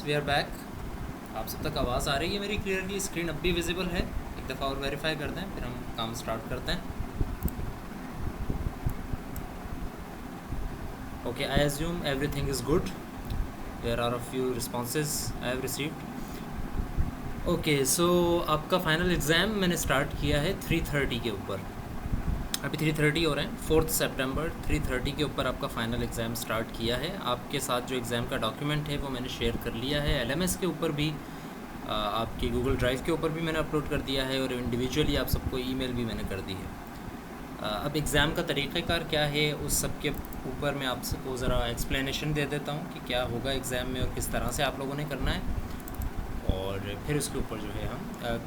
We are back. आप सब तक आवाज़ आ रही है मेरी क्लियरली? स्क्रीन अब भी विजिबल है? एक दफ़ा और वेरीफाई करते हैं, फिर हम काम स्टार्ट करते हैं। Okay, I assume everything is good. There are a few responses I have received. Okay, so आपका फाइनल एग्ज़ाम मैंने स्टार्ट किया है 3:30 के ऊपर। अभी 3:30 हो रहे हैं, 4 सितंबर 3:30 के ऊपर आपका फ़ाइनल एग्ज़ाम स्टार्ट किया है। आपके साथ जो एग्ज़ाम का डॉक्यूमेंट है वो मैंने शेयर कर लिया है। LMS के ऊपर भी, आपकी गूगल ड्राइव के ऊपर भी मैंने अपलोड कर दिया है, और इंडिविजुअली आप सबको ईमेल भी मैंने कर दी है। अब एग्ज़ाम का तरीक़ाकार क्या है उस सब के ऊपर मैं आप सबको ज़रा एक्सप्लेनेशन दे देता हूँ कि क्या होगा एग्ज़ाम में और किस तरह से आप लोगों ने करना है, और फिर उसके ऊपर जो है हम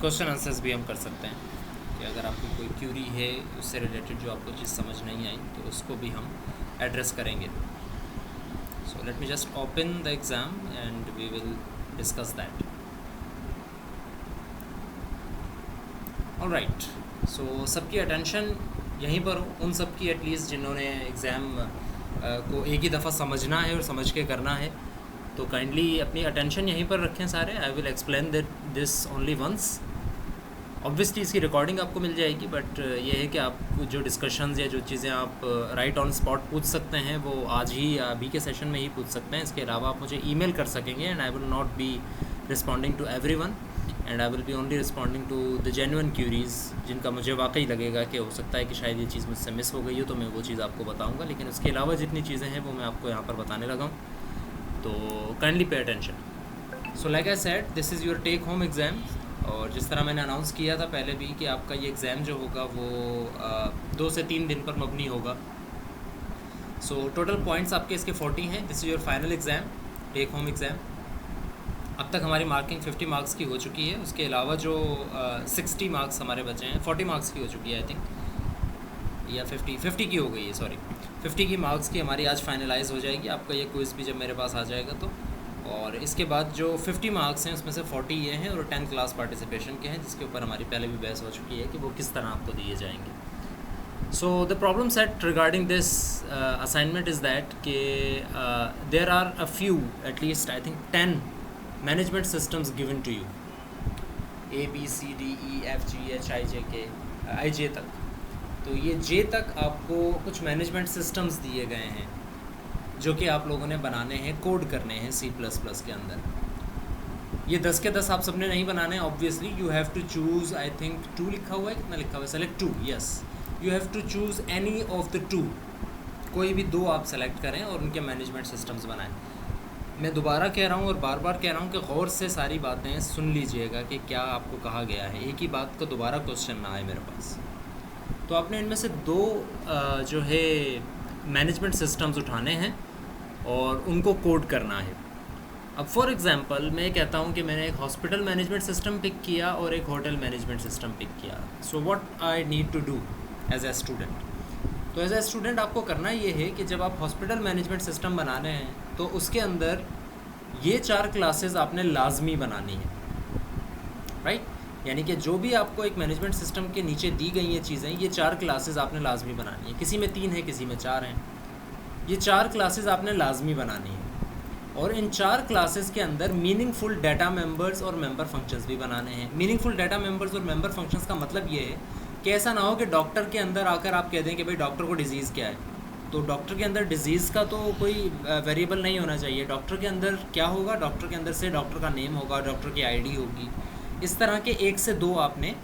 क्वेश्चन आंसर्स भी हम कर सकते हैं कि अगर आपको कोई क्यूरी है उससे रिलेटेड जो आपको चीज़ समझ नहीं आई तो उसको भी हम एड्रेस करेंगे। So let me just open the exam and we will discuss that. Alright, so सबकी अटेंशन यहीं पर हो, उन सब की एटलीस्ट जिन्होंने एग्ज़ाम को एक ही दफ़ा समझना है और समझ के करना है, तो काइंडली अपनी अटेंशन यहीं पर रखें सारे। I will explain this only once. Obviously इसकी रिकॉर्डिंग आपको मिल जाएगी, बट ये है कि आप जो डिस्कशंस या जो चीज़ें आप राइट ऑन स्पॉट पूछ सकते हैं वो आज ही या अभी के सेशन में ही पूछ सकते हैं। इसके अलावा आप मुझे ईमेल कर सकेंगे, and I will not be responding to everyone, and I will be only responding to the genuine queries जिनका मुझे वाकई लगेगा कि हो सकता है कि शायद ये चीज़ मुझसे मिस हो गई हो, तो मैं वो चीज़ आपको बताऊँगा। लेकिन उसके अलावा जितनी चीज़ें हैं वो मैं आपको यहाँ पर बताने लगा हूँ, तो kindly pay attention. So like I said, this is your take home exam, और जिस तरह मैंने अनाउंस किया था पहले भी कि आपका ये एग्ज़ाम जो होगा वो 2 से 3 दिन पर मबनी होगा। सो टोटल पॉइंट्स आपके इसके 40 हैं। This is your final exam, take home exam. अब तक हमारी मार्किंग 50 मार्क्स की हो चुकी है। उसके अलावा जो 60 मार्क्स हमारे बचे हैं, 40 मार्क्स की हो चुकी है आई थिंक, या 50 की हो गई है, सॉरी 50 की मार्क्स की हमारी आज फाइनलाइज़ हो जाएगी। आपका ये क्विज़ भी जब मेरे पास आ जाएगा तो, और इसके बाद जो 50 मार्क्स हैं उसमें से 40 ये हैं और 10 क्लास पार्टिसिपेशन के हैं, जिसके ऊपर हमारी पहले भी बहस हो चुकी है कि वो किस तरह आपको दिए जाएंगे। So the problem set regarding this assignment is that कि there are a few, at least I think 10 management systems given to you, ABCDEFGHIJK तक। तो ये J तक आपको कुछ मैनेजमेंट सिस्टम्स दिए गए हैं जो कि आप लोगों ने बनाने हैं, कोड करने हैं C++ के अंदर। ये 10 के 10 आप सबने नहीं बनाने हैं, obviously you have to choose, I think 2 लिखा हुआ है, कितना लिखा हुआ है, select 2, yes, you have to choose any of the 2, कोई भी 2 आप सेलेक्ट करें और उनके मैनेजमेंट सिस्टम्स बनाएं। मैं दोबारा कह रहा हूँ और बार बार कह रहा हूँ कि गौर से सारी बातें सुन लीजिएगा कि क्या आपको कहा गया है, एक ही बात का दोबारा क्वेश्चन ना आए मेरे पास। तो आपने इनमें से 2 जो है मैनेजमेंट सिस्टम्स उठाने हैं और उनको कोड करना है। अब फॉर एग्ज़ाम्पल मैं कहता हूँ कि मैंने एक हॉस्पिटल मैनेजमेंट सिस्टम पिक किया और एक होटल मैनेजमेंट सिस्टम पिक किया। So what I need to do as a student, तो एज ए स्टूडेंट आपको करना ये है कि जब आप हॉस्पिटल मैनेजमेंट सिस्टम बनाने हैं तो उसके अंदर ये 4 क्लासेस आपने लाजमी बनानी है, राइट? यानी कि जो भी आपको एक मैनेजमेंट सिस्टम के नीचे दी गई हैं चीज़ें, ये 4 क्लासेस आपने लाजमी बनानी है। किसी में 3 है, किसी में 4 हैं, ये 4 क्लासेस आपने लाजमी बनानी है। और इन 4 क्लासेस के अंदर मीनिंगफुल डाटा मेंबर्स और मेंबर फंक्शंस भी बनाने हैं। मीनिंगफुल डाटा मेंबर्स और मेंबर फंक्शंस का मतलब ये है कि ऐसा ना हो कि डॉक्टर के अंदर आकर आप कह दें कि भाई डॉक्टर को डिज़ीज़ क्या है, तो डॉक्टर के अंदर डिज़ीज़ का तो कोई वेरिएबल नहीं होना चाहिए। डॉक्टर के अंदर क्या होगा, डॉक्टर के अंदर से डॉक्टर का नेम होगा, डॉक्टर की ID होगी। इस तरह के 1 से 2 आपने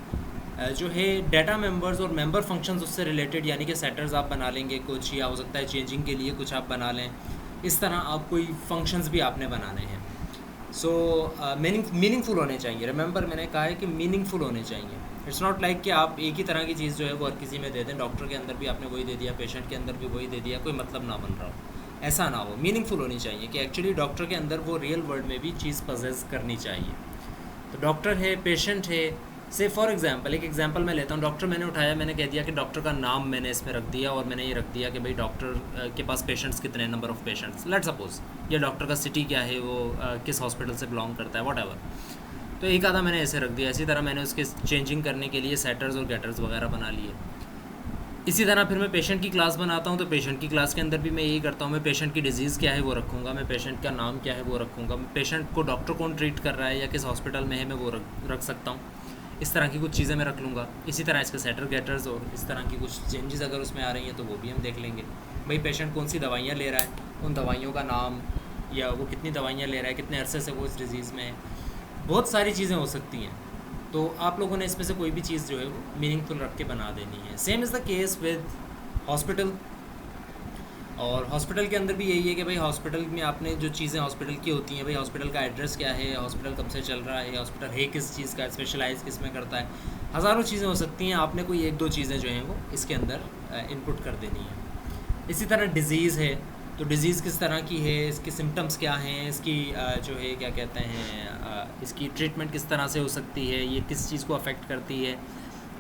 जो है डाटा मेंबर्स और मेंबर फंक्शंस उससे रिलेटेड, यानी कि सेटर्स आप बना लेंगे कुछ, या हो सकता है चेंजिंग के लिए कुछ आप बना लें। इस तरह आप कोई फंक्शंस भी आपने बनाने हैं। सो मीनिंगफुल होने चाहिए। रिमेंबर, मैंने कहा है कि मीनिंगफुल होने चाहिए। इट्स नॉट लाइक कि आप एक ही तरह की चीज़ जो है वो हर किसी में दे दें। डॉक्टर के अंदर भी आपने वही दे दिया, पेशेंट के अंदर भी वही दे दिया, कोई मतलब ना बन रहा हो, ऐसा ना हो। मीनिंगफुल होनी चाहिए कि एक्चुअली डॉक्टर के अंदर वो रियल वर्ल्ड में भी चीज़ पजेस करनी चाहिए। तो डॉक्टर है, पेशेंट है, से फॉर एग्जांपल एक एग्जांपल मैं लेता हूँ। डॉक्टर मैंने उठाया, मैंने कह दिया कि डॉक्टर का नाम मैंने इसमें रख दिया, और मैंने ये रख दिया कि भाई डॉक्टर के पास पेशेंट्स कितने, number of patients, let's suppose, या डॉक्टर का सिटी क्या है, वो किस हॉस्पिटल से बिलोंग करता है, व्हाटएवर। तो एक आधा मैंने ऐसे रख दिया। इसी तरह मैंने उसके चेंजिंग करने के लिए सेटर्स और गेटर्स वगैरह बना लिए। इसी तरह फिर मैं पेशेंट की क्लास बनाता हूँ, तो पेशेंट की क्लास के अंदर भी मैं यही करता हूँ, मैं पेशेंट की डिजीज़ क्या है वो रखूँगा, मैं पेशेंट का नाम क्या है वो रखूँगा, पेशेंट को डॉक्टर कौन ट्रीट कर रहा है या किस हॉस्पिटल में है मैं वो रख सकता हूँ। इस तरह की कुछ चीज़ें मैं रख लूँगा। इसी तरह इसके सेटर गेटर्स और इस तरह की कुछ चेंजेस अगर उसमें आ रही हैं तो वो भी हम देख लेंगे। भाई पेशेंट कौन सी दवाइयाँ ले रहा है, उन दवाइयों का नाम, या वो कितनी दवाइयाँ ले रहा है, कितने अरसे से वो इस डिज़ीज़ में है, बहुत सारी चीज़ें हो सकती हैं। तो आप लोगों ने इसमें से कोई भी चीज़ जो है वो मीनिंगफुल रख के बना देनी है। Same is the case with hospital. और हॉस्पिटल के अंदर भी यही है कि भाई हॉस्पिटल में आपने जो चीज़ें हॉस्पिटल की होती हैं, भाई हॉस्पिटल का एड्रेस क्या है, हॉस्पिटल कब से चल रहा है, हॉस्पिटल है किस चीज़ का, स्पेशलाइज किस में करता है, हज़ारों चीज़ें हो सकती हैं। आपने कोई एक दो चीज़ें जो हैं वो इसके अंदर इनपुट कर देनी है। इसी तरह डिज़ीज़ है, तो डिज़ीज़ किस तरह की है, इसके सिम्टम्स क्या हैं, इसकी जो है क्या कहते हैं, इसकी ट्रीटमेंट किस तरह से हो सकती है, ये किस चीज़ को अफेक्ट करती है।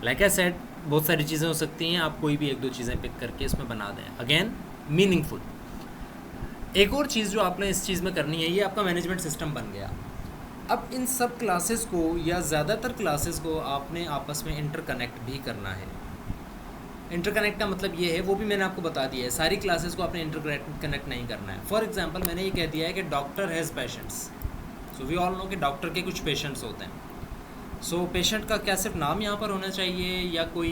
लाइक आई सेड, बहुत सारी चीज़ें हो सकती हैं, आप कोई भी एक दो चीज़ें पिक करके इसमें बना दें। Again meaningful. एक और चीज़ जो आपने इस चीज़ में करनी है, ये आपका मैनेजमेंट सिस्टम बन गया। अब इन सब क्लासेस को या ज़्यादातर क्लासेस को आपने आपस में इंटरकनेक्ट भी करना है। इंटरकनेक्ट का मतलब ये है, वो भी मैंने आपको बता दिया है, सारी क्लासेस को आपने इंटरकनेक्ट नहीं करना है। फॉर एग्जांपल मैंने ये कह दिया है कि doctor has patients, so we all know कि डॉक्टर के कुछ पेशेंट्स होते हैं। सो पेशेंट का क्या सिर्फ नाम यहाँ पर होना चाहिए या कोई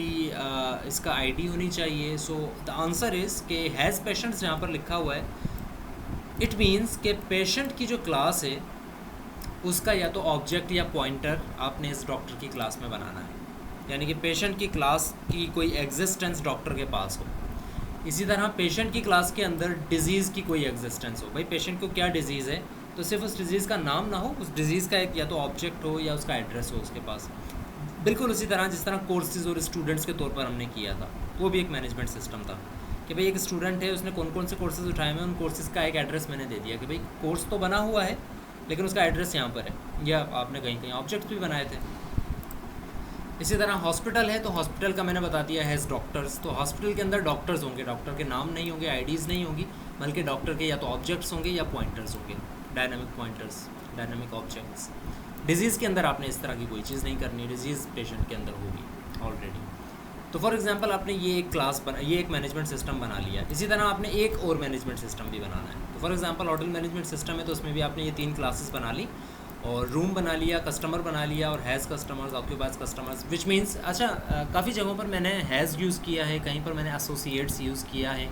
इसका आईडी होनी चाहिए? सो द आंसर इज़ कि हैज़ पेशेंट्स जहाँ पर लिखा हुआ है, इट मीन्स कि पेशेंट की जो क्लास है उसका या तो ऑब्जेक्ट या पॉइंटर आपने इस डॉक्टर की क्लास में बनाना है, यानी कि पेशेंट की क्लास की कोई एग्जिस्टेंस डॉक्टर के पास हो। इसी तरह पेशेंट की क्लास के अंदर डिज़ीज़ की कोई एग्जिस्टेंस हो। भाई पेशेंट को क्या डिज़ीज़ है, तो सिर्फ उस डिज़ीज़ का नाम ना हो, उस डिज़ीज़ का एक या तो ऑब्जेक्ट हो या उसका एड्रेस हो उसके पास। बिल्कुल उसी तरह जिस तरह कोर्सेज़ और स्टूडेंट्स के तौर पर हमने किया था, वो भी एक मैनेजमेंट सिस्टम था कि भाई एक स्टूडेंट है, उसने कौन कौन से कोर्सेज़ उठाए हैं, उन कोर्सेज़ का एक एड्रेस मैंने दे दिया कि भाई कोर्स तो बना हुआ है लेकिन उसका एड्रेस यहाँ पर है, या आपने कहीं कहीं ऑब्जेक्ट्स भी बनाए थे। इसी तरह हॉस्पिटल है, तो हॉस्पिटल का मैंने बता दिया हैज़ डॉक्टर्स, तो हॉस्पिटल के अंदर डॉक्टर्स होंगे, डॉक्टर के नाम नहीं होंगे, आईडीज़ नहीं होंगी, बल्कि डॉक्टर के या तो ऑब्जेक्ट्स होंगे या पॉइंटर्स होंगे, dynamic pointers, dynamic objects. Disease के अंदर आपने इस तरह की कोई चीज़ नहीं करनी, डिजीज़ पेशेंट के अंदर होगी ऑलरेडी। तो फॉर एग्जांपल आपने ये एक ये एक मैनेजमेंट सिस्टम बना लिया। इसी तरह आपने एक और मैनेजमेंट सिस्टम भी बनाना है। तो for example hotel management system है, तो उसमें भी आपने ये 3 क्लासेस बना ली और रूम बना लिया, कस्टमर बना लिया और has customers, occupies customers, which means अच्छा काफ़ी जगहों पर मैंने हैज़ यूज़ किया है, कहीं पर मैंने एसोसिएट्स यूज़ किया है,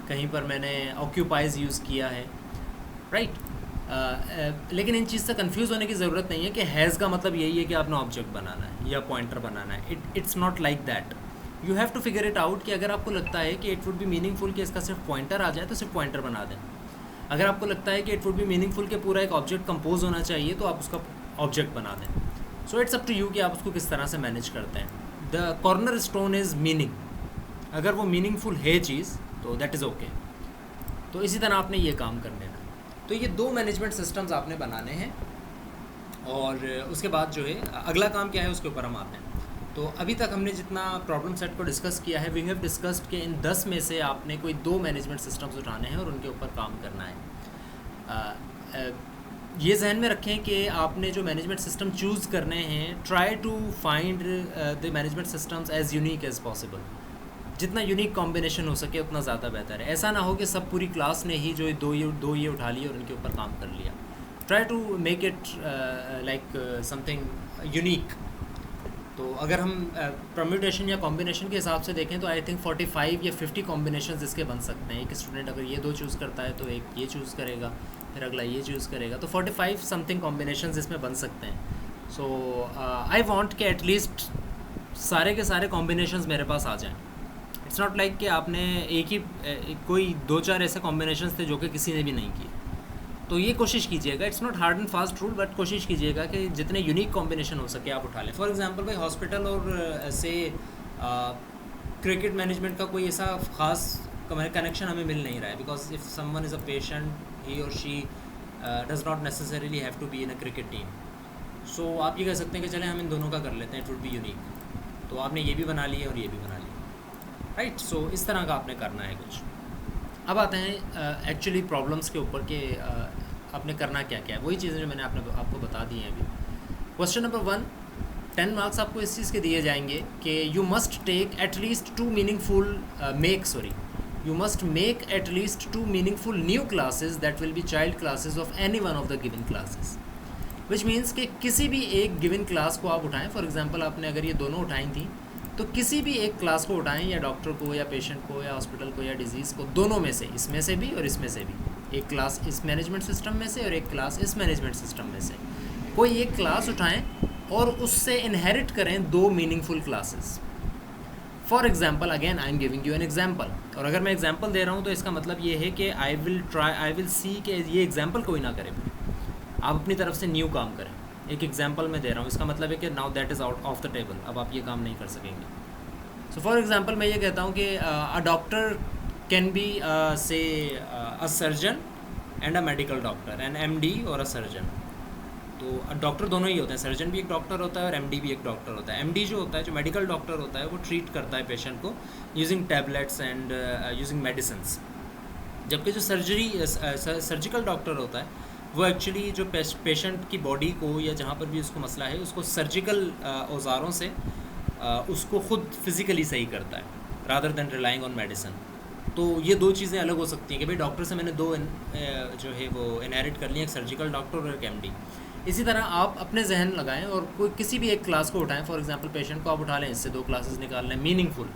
कहीं पर मैंने ऑक्यूपाइज यूज़ किया है, राइट। लेकिन इन चीज़ से कंफ्यूज होने की ज़रूरत नहीं है कि हैज़ का मतलब यही है कि आपने ऑब्जेक्ट बनाना है या पॉइंटर बनाना है। It's not like that. You have to figure it out कि अगर आपको लगता है कि इट वुड बी मीनिंगफुल कि इसका सिर्फ पॉइंटर आ जाए तो सिर्फ पॉइंटर बना दें। अगर आपको लगता है कि इट वुड बी मीनिंगफुल कि पूरा एक ऑब्जेक्ट कंपोज होना चाहिए तो आप उसका ऑब्जेक्ट बना दें। So it's up to you कि आप उसको किस तरह से मैनेज करते हैं। The cornerstone is meaning. अगर वो मीनिंगफुल है चीज़ तो दैट इज़ ओके। तो इसी तरह आपने ये काम कर लेना। तो ये 2 मैनेजमेंट सिस्टम्स आपने बनाने हैं और उसके बाद जो है अगला काम क्या है उसके ऊपर हम आते हैं। तो अभी तक हमने जितना प्रॉब्लम सेट को डिस्कस किया है, वी हैव डिस्कस्ड कि इन 10 में से आपने कोई 2 मैनेजमेंट सिस्टम्स उठाने हैं और उनके ऊपर काम करना है। ये जहन में रखें कि आपने जो मैनेजमेंट सिस्टम चूज़ करने हैं, try to find the management systems as unique as possible. जितना यूनिक कॉम्बिनेशन हो सके उतना ज़्यादा बेहतर है। ऐसा ना हो कि सब पूरी क्लास ने ही जो दो ये उठा लिए और उनके ऊपर काम कर लिया। Try to make it like something unique. तो अगर हम परम्यूटेशन या कॉम्बिनेशन के हिसाब से देखें तो आई थिंक 45 या 50 कॉम्बिनेशन इसके बन सकते हैं। एक स्टूडेंट अगर ये 2 चूज़ करता है तो एक ये चूज़ करेगा, फिर अगला ये चूज़ करेगा, तो 45 समथिंग कॉम्बिनेशन इसमें बन सकते हैं। सो आई वांट कि एटलीस्ट सारे के सारे कॉम्बिनेशंस मेरे पास आ जाएं। इट्स नॉट लाइक कि आपने एक ही कोई 2-4 ऐसे कॉम्बिनेशंस थे जो कि किसी ने भी नहीं किए। तो ये कोशिश कीजिएगा, it's not hard and fast rule, but कोशिश कीजिएगा कि जितने यूनिक कॉम्बिनेशन हो सके आप उठा लें। फॉर एग्जांपल भाई हॉस्पिटल और ऐसे क्रिकेट मैनेजमेंट का कोई ऐसा ख़ास कनेक्शन हमें मिल नहीं रहा है, because if someone is a patient he और she does not necessarily have to be in a cricket team. So आप ये कह सकते हैं कि चलें हम इन दोनों का कर लेते हैं, इट वुड बी यूनिक। तो आपने ये भी बना लिया और ये भी बना लिया, राइट। सो इस तरह का आपने करना है कुछ। अब आते हैं एक्चुअली प्रॉब्लम्स के ऊपर कि आपने करना क्या क्या है। वही चीज़ें जो मैंने आपको बता दी हैं अभी। क्वेश्चन नंबर 1, 10 मार्क्स आपको इस चीज़ के दिए जाएंगे कि you must take at least two meaningful you must make at least 2 meaningful new classes that will be child classes of any one of the given classes, which means कि किसी भी एक given class को आप उठाएं. फॉर एग्जांपल आपने अगर ये दोनों उठाई थी तो किसी भी एक क्लास को उठाएं, या डॉक्टर को या पेशेंट को या हॉस्पिटल को या डिजीज़ को, दोनों में से, इसमें से भी और इसमें से भी. एक क्लास इस मैनेजमेंट सिस्टम में से और एक क्लास इस मैनेजमेंट सिस्टम में से. कोई एक क्लास उठाएं और उससे इनहेरिट करें 2 meaningful classes. For example, again I am giving you an example, और अगर मैं एग्जाम्पल दे रहा हूँ तो इसका मतलब ये है कि आई विल सी कि ये एग्जाम्पल कोई ना करे, आप अपनी तरफ से न्यू काम करें. एक एग्जाम्पल मैं दे रहा हूँ, इसका मतलब है कि now that is out of the table, अब आप ये काम नहीं कर सकेंगे. सो फॉर एग्जाम्पल मैं ये कहता हूँ कि a doctor can be say a surgeon and a medical doctor, an MD और अ सर्जन. तो डॉक्टर दोनों ही होते हैं, सर्जन भी एक डॉक्टर होता है और MD भी एक डॉक्टर होता है. MD जो होता है, जो मेडिकल डॉक्टर होता है, वो ट्रीट करता है पेशेंट को using tablets and using medicines. जबकि जो सर्जिकल डॉक्टर होता है वो एक्चुअली जो पेशेंट की बॉडी को या जहाँ पर भी उसको मसला है उसको सर्जिकल औजारों से उसको ख़ुद फिज़िकली सही करता है, rather than relying on medicine. तो ये 2 चीज़ें अलग हो सकती हैं कि भाई डॉक्टर से मैंने 2 जो है वो इनहेरिट कर लिया, एक सर्जिकल डॉक्टर और एक MD. इसी तरह आप अपने जहन लगाएं और कोई किसी भी एक क्लास को उठाएं. फॉर एग्जांपल पेशेंट को आप उठा लें, इससे 2 क्लासेस निकाल लें मीनिंगफुल.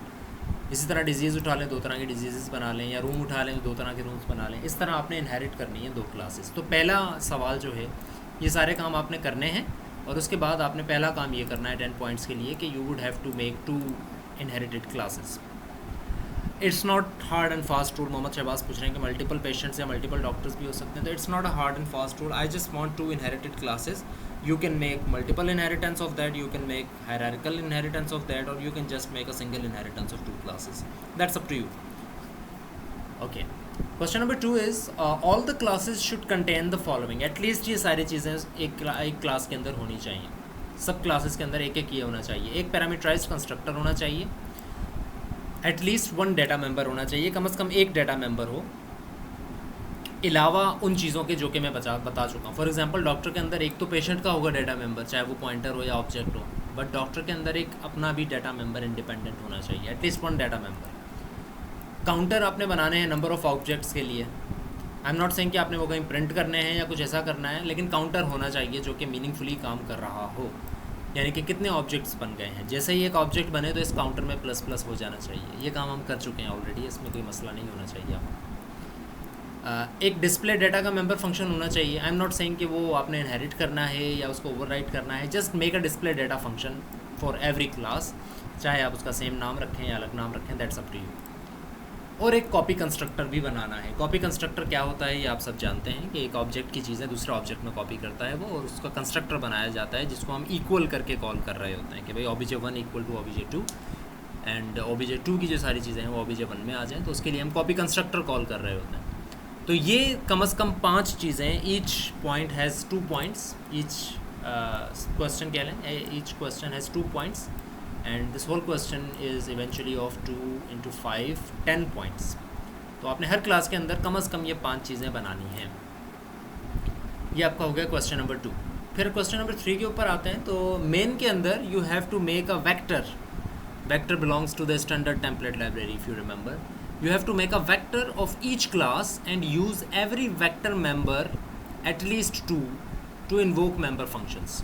इसी तरह डिजीज़ उठा लें, 2 तरह की डिजीज़ बना लें, या रूम उठा लें, 2 तरह के रूम्स बना लें. इस तरह आपने इनहेरिट करनी है 2 क्लासेस. तो पहला सवाल जो है, ये सारे काम आपने करने हैं और उसके बाद आपने पहला काम ये करना है 10 पॉइंट्स के लिए कि you would have to make 2 inherited classes. It's not hard and fast rule. Mohammad Shahbaz पूछ रहे हैं कि मल्टीपल पेशेंट्स या मल्टीपल डॉक्टर्स भी हो सकते हैं. तो it's not a hard and fast rule. I just want 2 inherited classes. You can make multiple inheritance of that, you can make hierarchical inheritance of that, or you can just make a single inheritance of 2 classes. That's up to you. Okay. Question number 2 is all the classes should contain the following. At least ये सारी चीज़ें एक class के अंदर होनी चाहिए. सब classes के अंदर एक ये होना चाहिए. एक पैरामीटराइज्ड कंस्ट्रक्टर होना चाहिए, एटलीस्ट 1 डाटा मेंबर होना चाहिए, कम से कम एक डाटा मेंबर हो, अलावा उन चीज़ों के जो कि मैं बता चुका हूँ. फॉर एग्जांपल डॉक्टर के अंदर एक तो पेशेंट का होगा डाटा मेंबर, चाहे वो पॉइंटर हो या ऑब्जेक्ट हो, बट डॉक्टर के अंदर एक अपना भी डाटा मेंबर इंडिपेंडेंट होना चाहिए, एटलीस्ट 1 डाटा मेंबर. काउंटर आपने बनाने हैं नंबर ऑफ़ ऑब्जेक्ट्स के लिए. आई एम नॉट सेइंग कि आपने वो कहीं प्रिंट करने हैं या कुछ ऐसा करना है, लेकिन काउंटर होना चाहिए जो कि मीनिंगफुली काम कर रहा हो, यानी कि कितने ऑब्जेक्ट्स बन गए हैं. जैसे ही एक ऑब्जेक्ट बने तो इस काउंटर में ++ हो जाना चाहिए. ये काम हम कर चुके हैं ऑलरेडी, इसमें कोई मसला नहीं होना चाहिए आपको. एक डिस्प्ले डाटा का मेंबर फंक्शन होना चाहिए. आई एम नॉट सेइंग कि वो आपने इनहेरिट करना है या उसको ओवरराइट करना है. Just make a display data function for every class, चाहे आप उसका सेम नाम रखें या अलग नाम रखें, दैट्स अप टू यू. और एक कॉपी कंस्ट्रक्टर भी बनाना है. कॉपी कंस्ट्रक्टर क्या होता है ये आप सब जानते हैं कि एक ऑब्जेक्ट की चीज़ें दूसरे ऑब्जेक्ट में कॉपी करता है वो, और उसका कंस्ट्रक्टर बनाया जाता है जिसको हम इक्वल करके कॉल कर रहे होते हैं कि भाई obj1 = obj2 एंड obj2 की जो सारी चीज़ें हैं वो obj1 में आ जाएँ, तो उसके लिए हम कॉपी कंस्ट्रक्टर कॉल कर रहे होते हैं. तो ये कम से कम 5 चीज़ें. Each point has 2 points. Each question कह लें, each question has 2 points and this whole question is eventually of 2 × 5 10 points. तो आपने हर क्लास के अंदर कम से कम ये 5 चीज़ें बनानी हैं. ये आपका हो गया क्वेश्चन नंबर 2. फिर क्वेश्चन नंबर 3 के ऊपर आते हैं. तो मेन के अंदर you have to make a vector. Vector belongs to the standard template library if you remember. You have to make a vector of each class and use every vector member at least 2 to invoke member functions.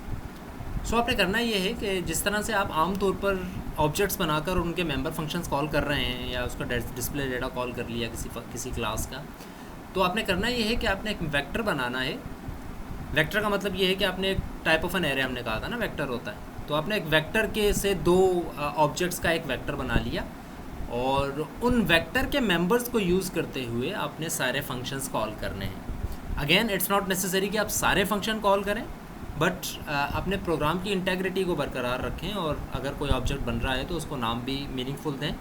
So आपने करना ये है कि जिस तरह से आप आमतौर पर ऑब्जेक्ट्स बनाकर उनके मेंबर फंक्शंस कॉल कर रहे हैं या उसका डिस्प्ले डेटा कॉल कर लिया किसी क्लास का, तो आपने करना ये है कि आपने एक वेक्टर बनाना है. वेक्टर का मतलब ये है कि आपने एक टाइप ऑफ एन एरे, हमने कहा था ना वेक्टर होता है, तो आपने एक वेक्टर के से 2 ऑब्जेक्ट्स का एक वेक्टर बना लिया और उन वेक्टर के मेंबर्स को यूज़ करते हुए आपने सारे फंक्शंस कॉल करने हैं. अगेन इट्स नॉट नेसेसरी कि आप सारे फंक्शन कॉल करें, बट अपने प्रोग्राम की इंटेग्रिटी को बरकरार रखें और अगर कोई ऑब्जेक्ट बन रहा है तो उसको नाम भी मीनिंगफुल दें,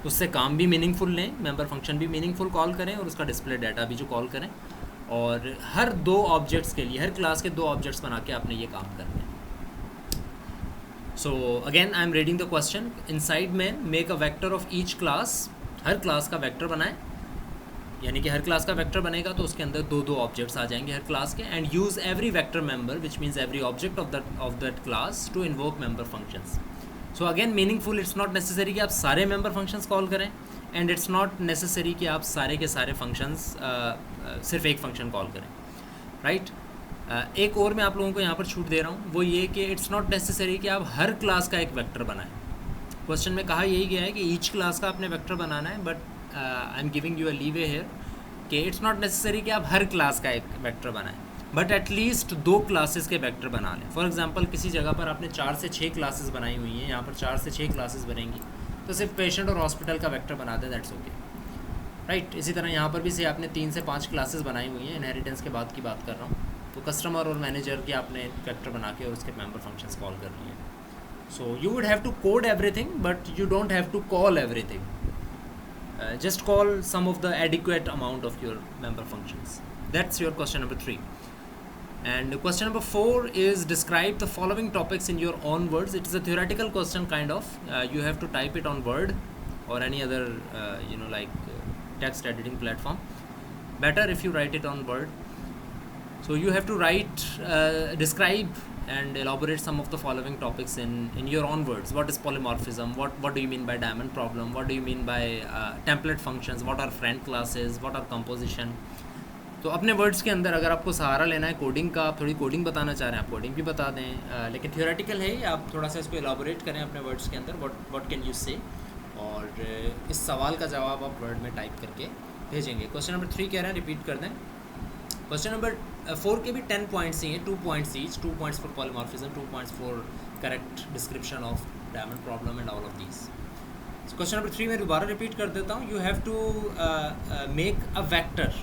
उससे काम भी मीनिंगफुल लें, मेंबर फंक्शन भी मीनिंगफुल कॉल करें और उसका डिस्प्ले डाटा भी जो कॉल करें. और हर 2 ऑब्जेक्ट्स के लिए, हर क्लास के 2 ऑब्जेक्ट्स बना के आपने ये काम करना है. So again I am reading the question. Inside main make a vector of each class. Her class का वेक्टर बनाएं यानी कि हर क्लास का वेक्टर बनेगा तो उसके अंदर दो दो ऑब्जेक्ट्स आ जाएंगे हर क्लास के, and use every vector member which means every object of that class to invoke member functions. So again meaningful, it's not necessary कि आप सारे मेंबर फंक्शंस कॉल करें, एंड इट्स नॉट नेसेसरी कि आप सारे के सारे फंक्शंस सिर्फ एक फंक्शन कॉल करें, राइट. एक और मैं आप लोगों को यहाँ पर छूट दे रहा हूँ, वो ये कि इट्स नॉट नेसेसरी कि आप हर क्लास का एक वेक्टर बनाएं. क्वेश्चन में कहा यही गया है कि ईच क्लास का आपने वेक्टर बनाना है, but I am giving you a leeway here कि इट्स नॉट नेसेसरी कि आप हर क्लास का एक वेक्टर बनाएं, बट एटलीस्ट 2 क्लासेस के वेक्टर बना लें. फॉर एग्जांपल किसी जगह पर आपने 4 से 6 क्लासेस बनाई हुई हैं, यहाँ पर 4 से 6 क्लासेस बनेंगी, तो सिर्फ पेशेंट और हॉस्पिटल का वेक्टर बना दें, दैट्स ओके, राइट. इसी तरह यहाँ पर भी से आपने 3 से 5 क्लासेस बनाई हुई हैं, इनहेरिटेंस के बाद की बात कर रहा हूँ, तो कस्टमर और मैनेजर के आपने वेक्टर बना के और उसके मेंबर फंक्शंस कॉल कर रही हैं. So you would have to code everything, but you don't have to call everything. Just call some of the adequate amount of your member functions. That's your question number 3. And question number 4 is describe the following topics in your own words. It is a theoretical question kind of. You have to type it on Word or any other text editing platform. Better if you write it on Word. So you have to write, describe and elaborate some of the following topics in your own words. What is polymorphism? What do you mean by diamond problem? What do you mean by template functions? What are friend classes? What are composition? तो अपने words के अंदर अगर आपको सहारा लेना है coding का, आप थोड़ी कोडिंग बताना चाह रहे हैं, आप कोडिंग भी बता दें, लेकिन थियोरेटिकल है, आप थोड़ा सा इसको एलाबोरेट करें अपने वर्ड्स के अंदर. व्हाट कैन यू से, और इस सवाल का जवाब आप वर्ड में टाइप करके भेजेंगे. क्वेश्चन नंबर 3 कह रहे हैं, रिपीट कर दें. क्वेश्चन नंबर 4 के भी 10 पॉइंट्स ही हैं, 2 points each, 2 points for polymorphism, 2 points for correct description of diamond problem and all of these. Question number 3 मैं दोबारा रिपीट कर देता हूँ. You have to make a vector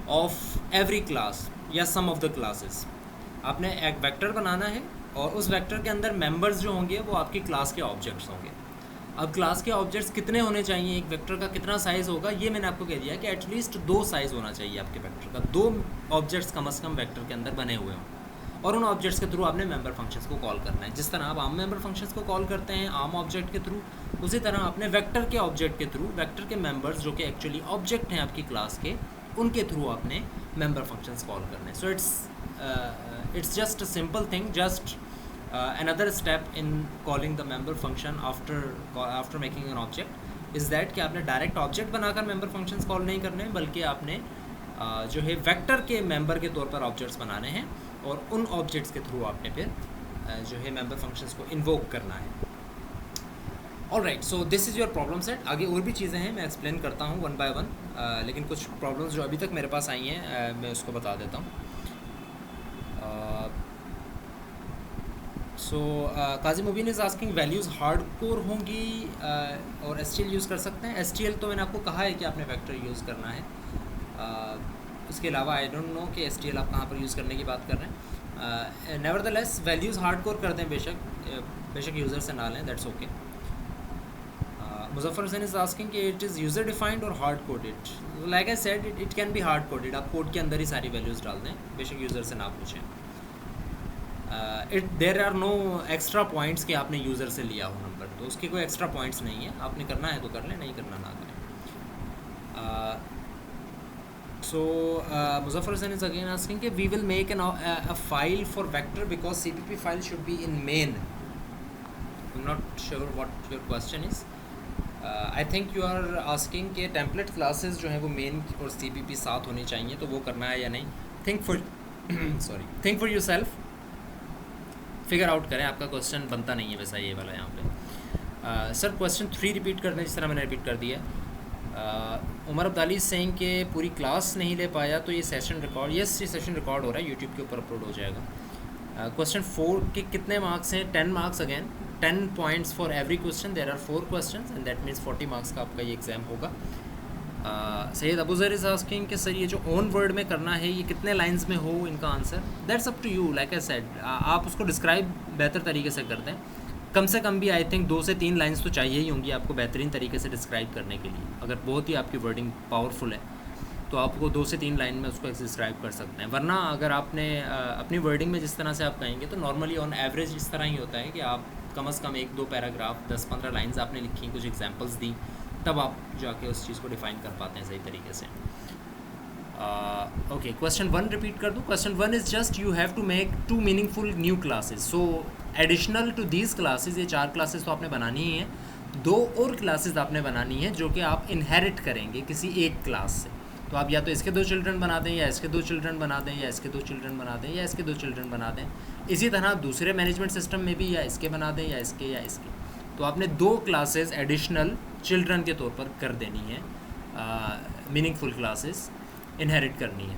of every class या सम ऑफ द क्लासेस. आपने एक vector बनाना है और उस वेक्टर के अंदर मेंबर्स जो होंगे वो आपकी क्लास के ऑब्जेक्ट्स होंगे. अब क्लास के ऑब्जेक्ट्स कितने होने चाहिए, एक वेक्टर का कितना साइज़ होगा, ये मैंने आपको कह दिया कि एटलीस्ट 2 साइज़ होना चाहिए आपके वेक्टर का. 2 ऑब्जेक्ट्स कम से कम वेक्टर के अंदर बने हुए हों और उन ऑब्जेक्ट्स के थ्रू आपने मेंबर फंक्शंस को कॉल करना है. जिस तरह आप आम मेंबर फंक्शंस को कॉल करते हैं आम ऑब्जेक्ट के थ्रू, उसी तरह अपने वेक्टर के ऑब्जेक्ट के थ्रू वेक्टर के मेंबर्स जो कि एक्चुअली ऑब्जेक्ट हैं आपकी क्लास के, उनके थ्रू आपने मेंबर फंक्शंस कॉल करने. So it's just a simple thing, just another step in calling the member function after making an object is that कि आपने डायरेक्ट ऑब्जेक्ट बनाकर मेंबर फंक्शंस कॉल नहीं करने, बल्कि आपने जो है वेक्टर के मेंबर के तौर पर ऑब्जेक्ट्स बनाने हैं और उन ऑब्जेक्ट्स के थ्रू आपने फिर जो है मेंबर फंक्शंस को इन्वोक करना है. Alright, so this is your problem set. आगे और भी चीज़ें हैं, मैं एक्सप्लेन करता हूँ वन बाय वन, लेकिन कुछ प्रॉब्लम्स जो अभी तक मेरे पास आई हैं मैं उसको बता देता हूँ. So Kazi Mubeen is asking values hard core होंगी और STL यूज़ कर सकते हैं. STL तो मैंने आपको कहा है कि आपने वेक्टर यूज़ करना है. उसके अलावा आई डोंट नो कि STL आप कहाँ पर यूज़ करने की बात कर रहे हैं. नेवरदलेस वैल्यूज़ हार्ड कोर कर दें, बेशक यूज़र से ना लें, that's okay. Muzaffar Hussain is asking कि इट इज़ यूज़र डिफाइंड और hard coded. Like I said it can be hard coded. आप कोड के अंदर ही सारी वैल्यूज़ डाल दें, बेशक यूज़र से ना पूछें. There are no extra points कि आपने यूज़र से लिया हो नंबर, तो उसके कोई एक्स्ट्रा पॉइंट्स नहीं है. आपने करना है तो कर लें, नहीं करना ना करें. So Muzaffar Hussain is again asking कि we will make a file for vector because CPP file should be in main. I am not sure what your question is. I think you are asking कि template classes जो हैं वो main और CPP साथ होनी चाहिए, तो वो करना है या नहीं. Think for your self, figure out करें. आपका क्वेश्चन बनता नहीं है वैसा ये वाला यहाँ पे. सर क्वेश्चन 3 रिपीट कर दें जिस तरह मैंने रिपीट कर दिया. उमर अब्दाली सेइंग के पूरी क्लास नहीं ले पाया तो ये सेशन रिकॉर्ड, यस ये सेशन रिकॉर्ड हो रहा है, यूट्यूब के ऊपर अपलोड हो जाएगा. क्वेश्चन 4 के कितने मार्क्स हैं? 10 marks. Again 10 points for every question. There are 4 question and that means 40 marks का आपका ये एग्ज़ाम होगा. सैयद अबूज़र इज़ आस्किंग कि सर ये जो ऑन वर्ड में करना है ये कितने लाइंस में हो इनका answer? That's up to you. Like I said आप उसको डिस्क्राइब बेहतर तरीके से कर दें. कम से कम भी आई थिंक 2 से 3 लाइंस तो चाहिए ही होंगी आपको बेहतरीन तरीके से डिस्क्राइब करने के लिए. अगर बहुत ही आपकी वर्डिंग पावरफुल है तो आपको 2 से 3 लाइन में उसको डिस्क्राइब कर सकते हैं. वरना अगर आपने अपनी वर्डिंग में जिस तरह से आप कहेंगे तो नॉर्मली ऑन एवरेज इस तरह ही होता है कि आप कम से कम 1-2 पैराग्राफ 10-15 लाइन्स आपने लिखी, कुछ एग्जाम्पल्स दी, तब आप जाके उस चीज़ को डिफाइन कर पाते हैं सही तरीके से. ओके, क्वेश्चन 1 रिपीट कर दूँ. Question 1 is just you have to make 2 meaningful new classes. So additional to these classes, ये 4 क्लासेस तो आपने बनानी ही हैं, 2 और क्लासेस आपने बनानी है जो कि आप इनहेरिट करेंगे किसी एक क्लास से. तो आप या तो इसके 2 चिल्ड्रन बना दें, या इसके 2 चिल्ड्रन बना दें, या इसके 2 चिल्ड्रन बना दें, या इसके 2 चिल्ड्रन बना दें. इसी तरह दूसरे मैनेजमेंट सिस्टम में भी या इसके बना दें, या इसके या इसके. तो आपने 2 क्लासेस एडिशनल चिल्ड्रन के तौर पर कर देनी है, मीनिंगफुल क्लासेस इनहेरिट करनी है.